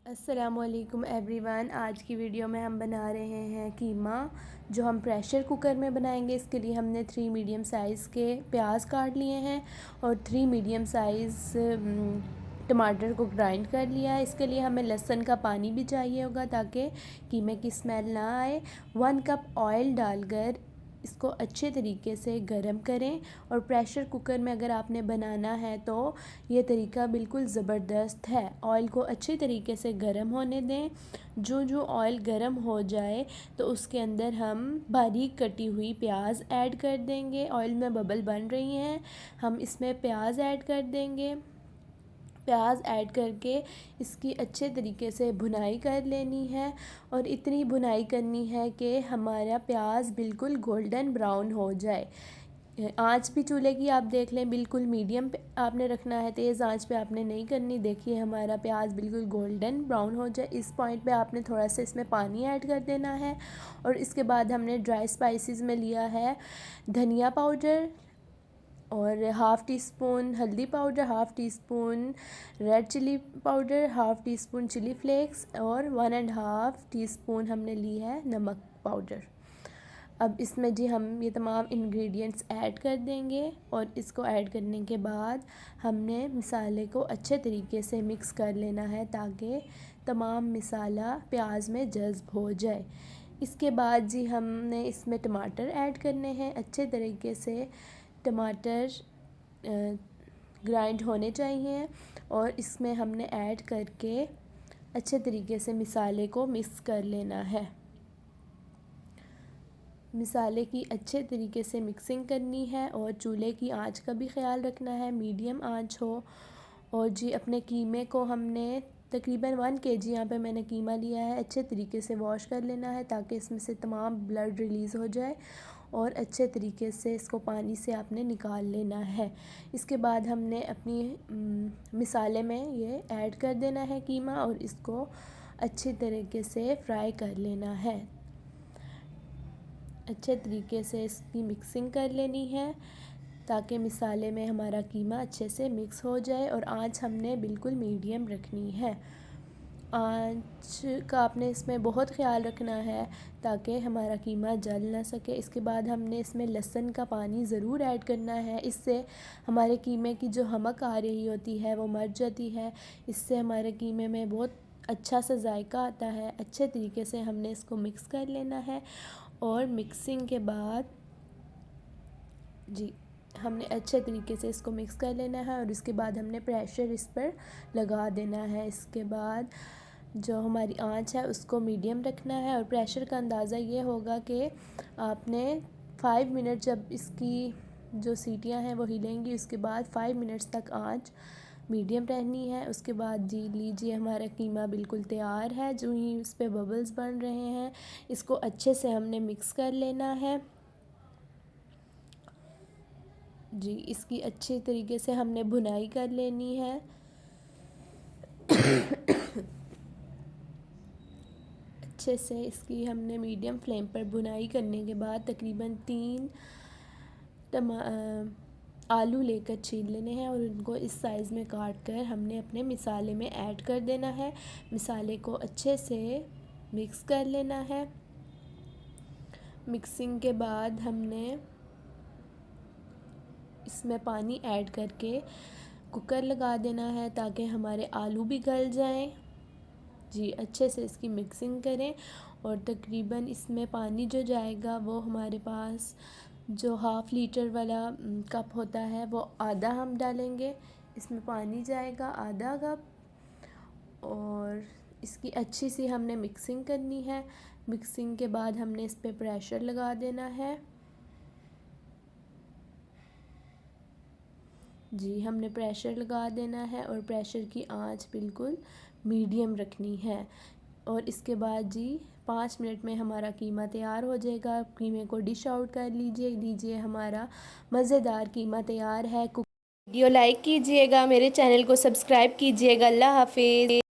अस्सलामुअलैकुम एवरीवन। आज की वीडियो में हम बना रहे हैं कीमा, जो हम प्रेशर कुकर में बनाएंगे। इसके लिए हमने 3 मीडियम साइज़ के प्याज काट लिए हैं और 3 मीडियम साइज़ टमाटर को ग्राइंड कर लिया है। इसके लिए हमें लहसुन का पानी भी चाहिए होगा ताकि कीमे की स्मेल ना आए। 1 कप ऑयल डालकर इसको अच्छे तरीके से गरम करें। और प्रेशर कुकर में अगर आपने बनाना है तो ये तरीका बिल्कुल ज़बरदस्त है। ऑयल को अच्छे तरीके से गरम होने दें। जो ऑयल गरम हो जाए तो उसके अंदर हम बारीक कटी हुई प्याज ऐड कर देंगे। ऑयल में बबल बन रही हैं, हम इसमें प्याज ऐड कर देंगे। प्याज ऐड करके इसकी अच्छे तरीके से भुनाई कर लेनी है और इतनी भुनाई करनी है कि हमारा प्याज बिल्कुल गोल्डन ब्राउन हो जाए। आंच भी चूल्हे की आप देख लें, बिल्कुल मीडियम पे आपने रखना है, तेज़ आंच पे आपने नहीं करनी। देखिए हमारा प्याज बिल्कुल गोल्डन ब्राउन हो जाए, इस पॉइंट पे आपने थोड़ा सा इसमें पानी ऐड कर देना है। और इसके बाद हमने ड्राई स्पाइसेस में लिया है धनिया पाउडर और हाफ़ टी स्पून हल्दी powder, half teaspoon red chilli powder, half teaspoon chilli flakes और 1.5 टीस्पून हमने ली है नमक पाउडर। अब इसमें जी हम ये तमाम इंग्रेडिएंट्स ऐड कर देंगे और इसको ऐड करने के बाद हमने मसाले को अच्छे तरीके से मिक्स कर लेना है ताकि तमाम मसाला प्याज में जज़्ब हो जाए। इसके बाद जी हमने इसमें टमाटर ऐड करने हैं। अच्छे तरीके से टमाटर ग्राइंड होने चाहिए और इसमें हमने ऐड करके अच्छे तरीके से मसाले को मिक्स कर लेना है। मसाले की अच्छे तरीके से मिक्सिंग करनी है और चूल्हे की आंच का भी ख्याल रखना है, मीडियम आंच हो। और जी अपने कीमे को हमने तकरीबन 1 kg यहाँ पे मैंने कीमा लिया है, अच्छे तरीके से वॉश कर लेना है ताकि इसमें से तमाम ब्लड रिलीज़ हो जाए और अच्छे तरीके से इसको पानी से आपने निकाल लेना है। इसके बाद हमने अपनी मसाले में ये ऐड कर देना है कीमा और इसको अच्छे तरीके से फ्राई कर लेना है। अच्छे तरीके से इसकी मिक्सिंग कर लेनी है ताकि मसाले में हमारा कीमा अच्छे से मिक्स हो जाए। और आंच हमने बिल्कुल मीडियम रखनी है। आंच का आपने इसमें बहुत ख्याल रखना है ताकि हमारा कीमा जल ना सके। इसके बाद हमने इसमें लहसुन का पानी ज़रूर ऐड करना है, इससे हमारे कीमे की जो हमक आ रही होती है वो मर जाती है। इससे हमारे कीमे में बहुत अच्छा सा जायका आता है। अच्छे तरीके से हमने इसको मिक्स कर लेना है और मिक्सिंग के बाद जी हमने अच्छे तरीके से इसको मिक्स कर लेना है और इसके बाद हमने प्रेशर इस पर लगा देना है। इसके बाद जो हमारी आंच है उसको मीडियम रखना है और प्रेशर का अंदाज़ा ये होगा कि आपने 5 मिनट, जब इसकी जो सीटियां हैं वो हिलेंगी, उसके बाद 5 मिनट्स तक आंच मीडियम रहनी है। उसके बाद जी लीजिए हमारा कीमा बिल्कुल तैयार है। जो ही इस पर बबल्स बन रहे हैं इसको अच्छे से हमने मिक्स कर लेना है। जी इसकी अच्छे तरीके से हमने भुनाई कर लेनी है। अच्छे से इसकी हमने मीडियम फ्लेम पर भुनाई करने के बाद तकरीबन 3 आलू लेकर छील लेने हैं और उनको इस साइज़ में काट कर हमने अपने मसाले में ऐड कर देना है। मसाले को अच्छे से मिक्स कर लेना है। मिक्सिंग के बाद हमने इसमें पानी ऐड करके कुकर लगा देना है ताकि हमारे आलू भी गल जाएं। जी अच्छे से इसकी मिक्सिंग करें और तकरीबन इसमें पानी जो जाएगा वो हमारे पास जो 1/2 लीटर वाला कप होता है वो आधा हम डालेंगे। इसमें पानी जाएगा आधा कप और इसकी अच्छी सी हमने मिक्सिंग करनी है। मिक्सिंग के बाद हमने इस पर प्रेशर लगा देना है। जी हमने प्रेशर लगा देना है और प्रेशर की आंच बिल्कुल मीडियम रखनी है। और इसके बाद जी 5 मिनट में हमारा कीमा तैयार हो जाएगा। कीमे को डिश आउट कर लीजिए हमारा मज़ेदार कीमा तैयार है। वीडियो लाइक कीजिएगा, मेरे चैनल को सब्सक्राइब कीजिएगा। अल्लाह हाफिज़।